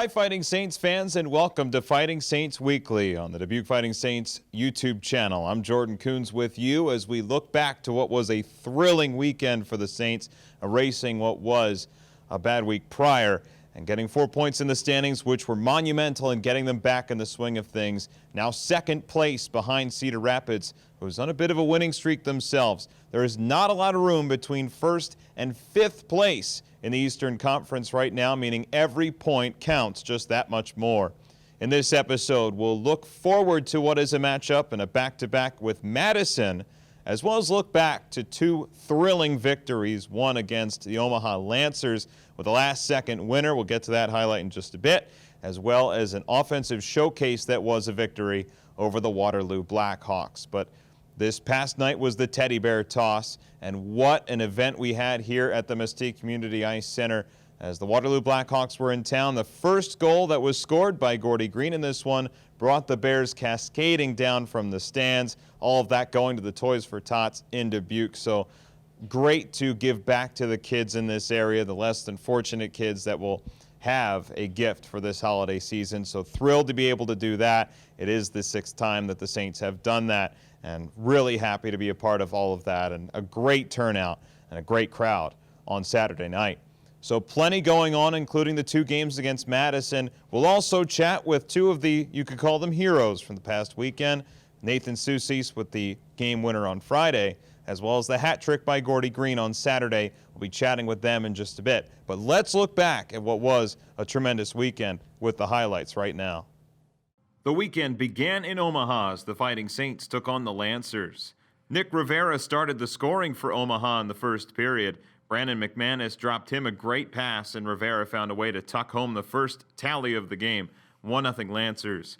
Hi, Fighting Saints fans, and welcome to Fighting Saints Weekly on the Dubuque Fighting Saints YouTube channel. I'm Jordan Coons with you as we look back to what was a thrilling weekend for the Saints, erasing what was a bad week prior and getting 4 points in the standings, which were monumental in getting them back in the swing of things. Now second place behind Cedar Rapids, who's on a bit of a winning streak themselves. There is not a lot of room between first and fifth place in the Eastern Conference right now, meaning every point counts just that much more. In this episode, we'll look forward to what is a matchup and a back-to-back with Madison, as well as look back to two thrilling victories, one against the Omaha Lancers with a last-second winner. We'll get to that highlight in just a bit, as well as an offensive showcase that was a victory over the Waterloo Blackhawks. But this past night was the Teddy Bear Toss, and what an event we had here at the Mesquite Community Ice Center as the Waterloo Blackhawks were in town. The first goal that was scored by Gordie in this one brought the Bears cascading down from the stands, all of that going to the Toys for Tots in Dubuque. So great to give back to the kids in this area, the less than fortunate kids that will have a gift for this holiday season. So thrilled to be able to do that. It is the sixth time that the Saints have done that, and really happy to be a part of all of that, and a great turnout and a great crowd on Saturday night. So plenty going on, including the two games against Madison. We'll also chat with two of the, you could call them heroes from the past weekend. Nathan Sucese with the game winner on Friday, as well as the hat trick by Gordie Green on Saturday. We'll be chatting with them in just a bit. But let's look back at what was a tremendous weekend with the highlights right now. The weekend began in Omaha as the Fighting Saints took on the Lancers. Nick Rivera started the scoring for Omaha in the first period. Brandon McManus dropped him a great pass, and Rivera found a way to tuck home the first tally of the game, 1-0 Lancers.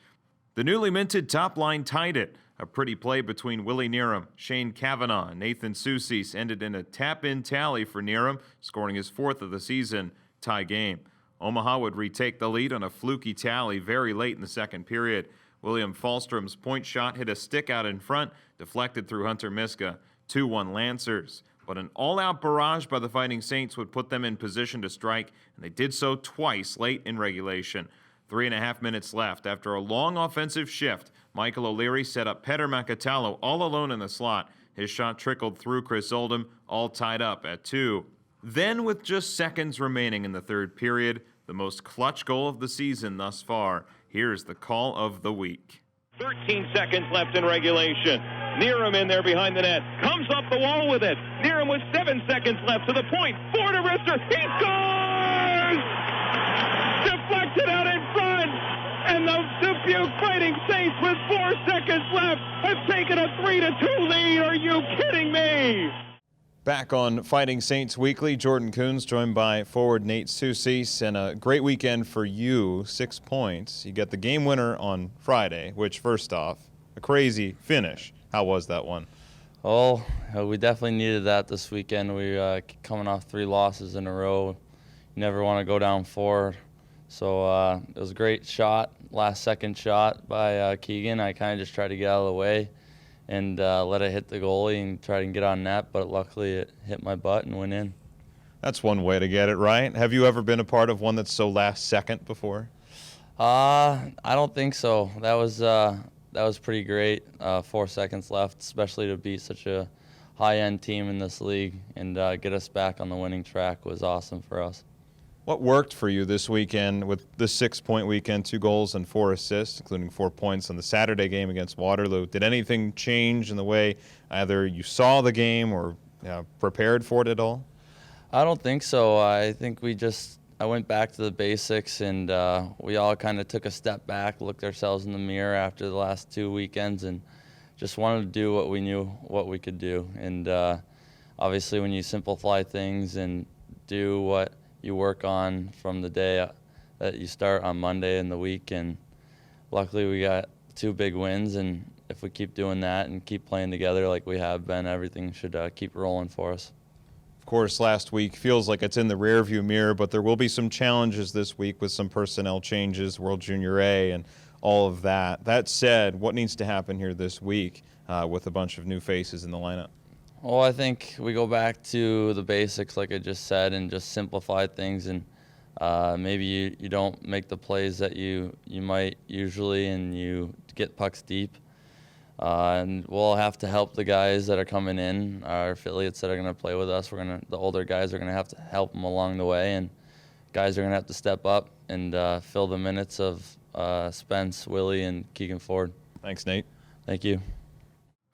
The newly minted top line tied it. A pretty play between Willie Neerum, Shane Kavanaugh, and Nathan Sucese ended in a tap-in tally for Neerum, scoring his fourth of the season, tie game. Omaha would retake the lead on a fluky tally very late in the second period. William Falstrom's point shot hit a stick out in front, deflected through Hunter Miska, 2-1 Lancers. But an all-out barrage by the Fighting Saints would put them in position to strike, and they did so twice late in regulation. 3.5 minutes left. After a long offensive shift, Michael O'Leary set up Petter Macatalo all alone in the slot. His shot trickled through Chris Oldham, all tied up at 2. Then, with just seconds remaining in the third period, the most clutch goal of the season thus far. Here's the call of the week. 13 seconds left in regulation. Neerum in there behind the net. Comes up the wall with it. Neerum with 7 seconds left to the point. For to wrister. He scores! Deflected out in front. And the Dubuque Fighting Saints with 4 seconds left have taken a 3-2 lead. Are you kidding me? Back on Fighting Saints Weekly, Jordan Coons joined by forward Nate Sucese, and a great weekend for you, 6 points. You got the game winner on Friday, which, first off, a crazy finish. How was that one? Oh, we definitely needed that this weekend. We coming off 3 losses in a row. You never want to go down 4. So it was a great shot, last-second shot by Keegan. I kind of just tried to get out of the way and let it hit the goalie and try to get on net, but luckily it hit my butt and went in. That's one way to get it right. Have you ever been a part of one that's so last second before? I don't think so. That was pretty great. 4 seconds left, especially to beat such a high-end team in this league and get us back on the winning track was awesome for us. What worked for you this weekend with the 6-point weekend, 2 goals and 4 assists, including 4 points on the Saturday game against Waterloo? Did anything change in the way either you saw the game or prepared for it at all? I don't think so. I think I went back to the basics, and we all kind of took a step back, looked ourselves in the mirror after the last 2 weekends, and just wanted to do what we knew what we could do. And obviously when you simplify things and do what you work on from the day that you start on Monday in the week, and luckily we got 2 big wins, and if we keep doing that and keep playing together like we have been, everything should keep rolling for us. Of course, last week feels like it's in the rearview mirror, but there will be some challenges this week with some personnel changes, World Junior A and all of that. That said, what needs to happen here this week with a bunch of new faces in the lineup? Well, I think we go back to the basics, like I just said, and just simplify things and maybe you don't make the plays that you might usually, and you get pucks deep. And we'll have to help the guys that are coming in, our affiliates that are going to play with us. The older guys are going to have to help them along the way, and guys are going to have to step up and fill the minutes of Spence, Willie, and Keegan Ford. Thanks, Nate. Thank you.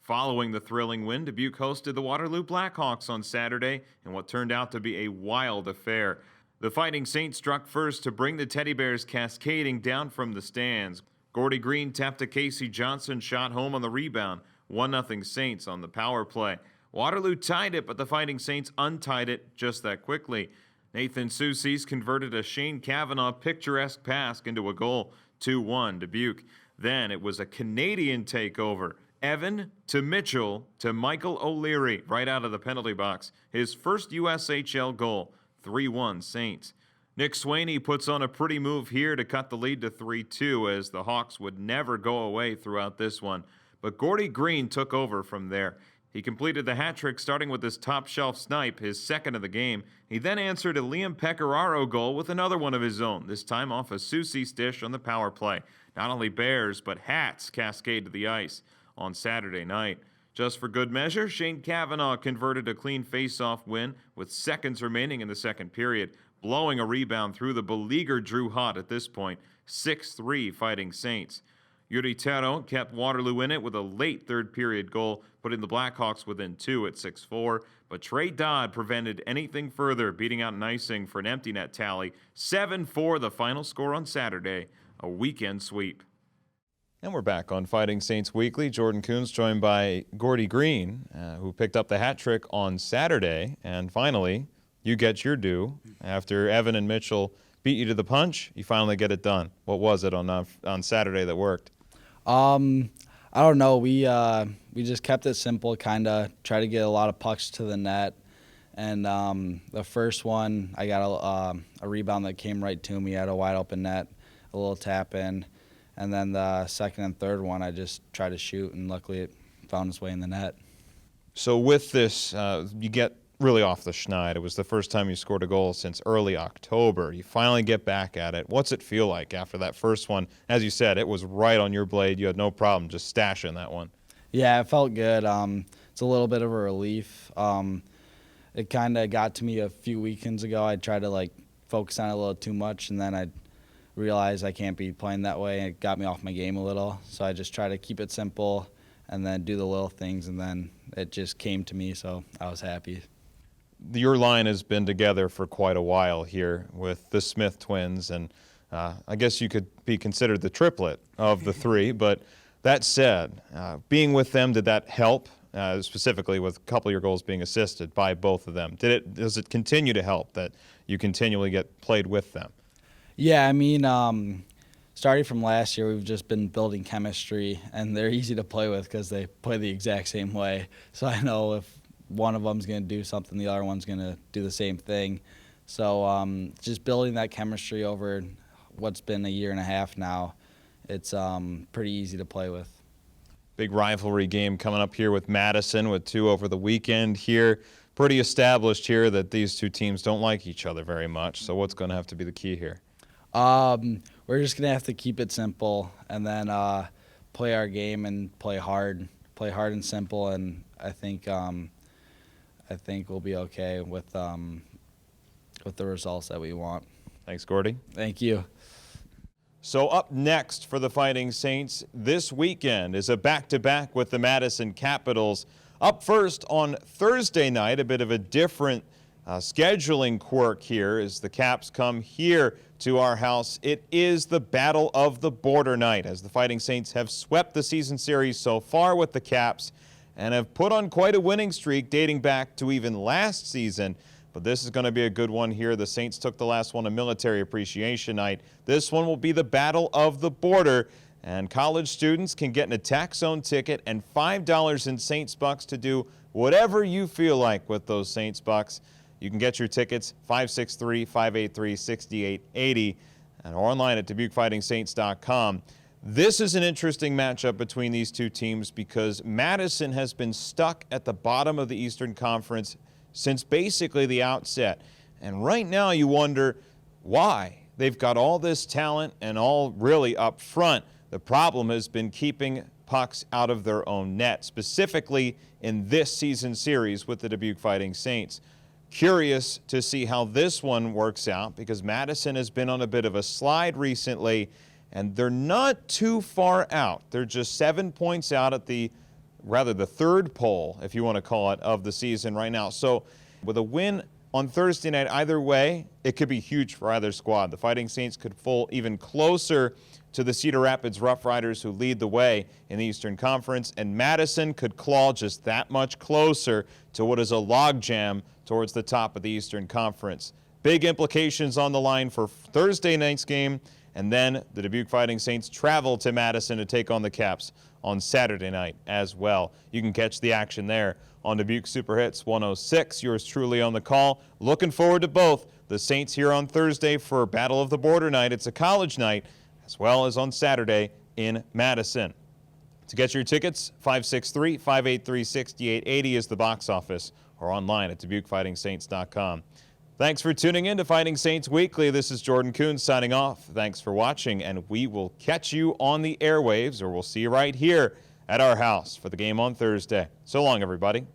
Following the thrilling win, Dubuque hosted the Waterloo Blackhawks on Saturday in what turned out to be a wild affair. The Fighting Saints struck first to bring the Teddy Bears cascading down from the stands. Gordie Green tapped a Casey Johnson shot home on the rebound. 1-0 Saints on the power play. Waterloo tied it, but the Fighting Saints untied it just that quickly. Nathan Sucese converted a Shane Cavanaugh picturesque pass into a goal. 2-1 Dubuque. Then it was a Canadian takeover. Evan to Mitchell to Michael O'Leary right out of the penalty box. His first USHL goal. 3-1 Saints. Nick Swaney puts on a pretty move here to cut the lead to 3-2, as the Hawks would never go away throughout this one. But Gordie Green took over from there. He completed the hat trick starting with his top shelf snipe, his second of the game. He then answered a Liam Pecoraro goal with another one of his own, this time off a Sucese dish on the power play. Not only Bears, but hats cascade to the ice on Saturday night. Just for good measure, Shane Cavanaugh converted a clean face-off win with seconds remaining in the second period, blowing a rebound through the beleaguered Drew Hott at this point. 6-3 Fighting Saints. Yuri Terro kept Waterloo in it with a late third-period goal, putting the Blackhawks within 2 at 6-4. But Trey Dodd prevented anything further, beating out Nicing for an empty net tally. 7-4 the final score on Saturday, a weekend sweep. And we're back on Fighting Saints Weekly. Jordan Coons joined by Gordie Green, who picked up the hat trick on Saturday. And finally, you get your due. After Evan and Mitchell beat you to the punch, you finally get it done. What was it on Saturday that worked? I don't know. We just kept it simple, kind of try to get a lot of pucks to the net. And the first one, I got a rebound that came right to me. I had a wide open net, a little tap in. And then the second and third one, I just tried to shoot, and luckily it found its way in the net. So with this, you get really off the schneid. It was the first time you scored a goal since early October. You finally get back at it. What's it feel like after that first one? As you said, it was right on your blade. You had no problem just stashing that one. Yeah, it felt good. It's a little bit of a relief. It kind of got to me a few weekends ago. I tried to focus on it a little too much, and then I realized I can't be playing that way. It got me off my game a little. So I just try to keep it simple and then do the little things, and then it just came to me, so I was happy. Your line has been together for quite a while here with the Smith twins, and I guess you could be considered the triplet of the three. But that said, being with them, did that help, specifically with a couple of your goals being assisted by both of them? Does it continue to help that you continually get played with them? Yeah, I mean, starting from last year, we've just been building chemistry, and they're easy to play with because they play the exact same way. So I know if one of them's going to do something, the other one's going to do the same thing. So just building that chemistry over what's been a year and a half now, it's pretty easy to play with. Big rivalry game coming up here with Madison, with 2 over the weekend here. Pretty established here that these two teams don't like each other very much. So what's going to have to be the key here? We're just going to have to keep it simple and then play our game and play hard and simple, and I think we'll be okay with the results that we want. Thanks, Gordie. Thank you. So up next for the Fighting Saints this weekend is a back-to-back with the Madison Capitals. Up first on Thursday night, a bit of a different scheduling quirk here as the Caps come here to our house. It is the Battle of the Border night, as the Fighting Saints have swept the season series so far with the Caps and have put on quite a winning streak dating back to even last season. But this is going to be a good one here. The Saints took the last one a Military Appreciation Night. This one will be the Battle of the Border, and college students can get an Attack Zone ticket and $5 in Saints bucks to do whatever you feel like with those Saints bucks. You can get your tickets 563-583-6880 and online at DubuqueFightingSaints.com. This is an interesting matchup between these two teams because Madison has been stuck at the bottom of the Eastern Conference since basically the outset. And right now you wonder, Why? They've got all this talent and all really up front. The problem has been keeping pucks out of their own net, specifically in this season series with the Dubuque Fighting Saints. Curious to see how this one works out because Madison has been on a bit of a slide recently, and they're not too far out. They're just 7 points out at the third pole, if you want to call it, of the season right now. So with a win on Thursday night, either way, it could be huge for either squad. The Fighting Saints could fall even closer to the Cedar Rapids Rough Riders, who lead the way in the Eastern Conference, and Madison could claw just that much closer to what is a logjam towards the top of the Eastern Conference. Big implications on the line for Thursday night's game, and then the Dubuque Fighting Saints travel to Madison to take on the Caps on Saturday night as well. You can catch the action there on Dubuque Super Hits 106. Yours truly on the call. Looking forward to both. The Saints here on Thursday for Battle of the Border night. It's a college night, as well as on Saturday in Madison. To get your tickets, 563-583-6880 is the box office, or online at DubuqueFightingSaints.com. Thanks for tuning in to Fighting Saints Weekly. This is Jordan Coons signing off. Thanks for watching, and we will catch you on the airwaves, or we'll see you right here at our house for the game on Thursday. So long, everybody.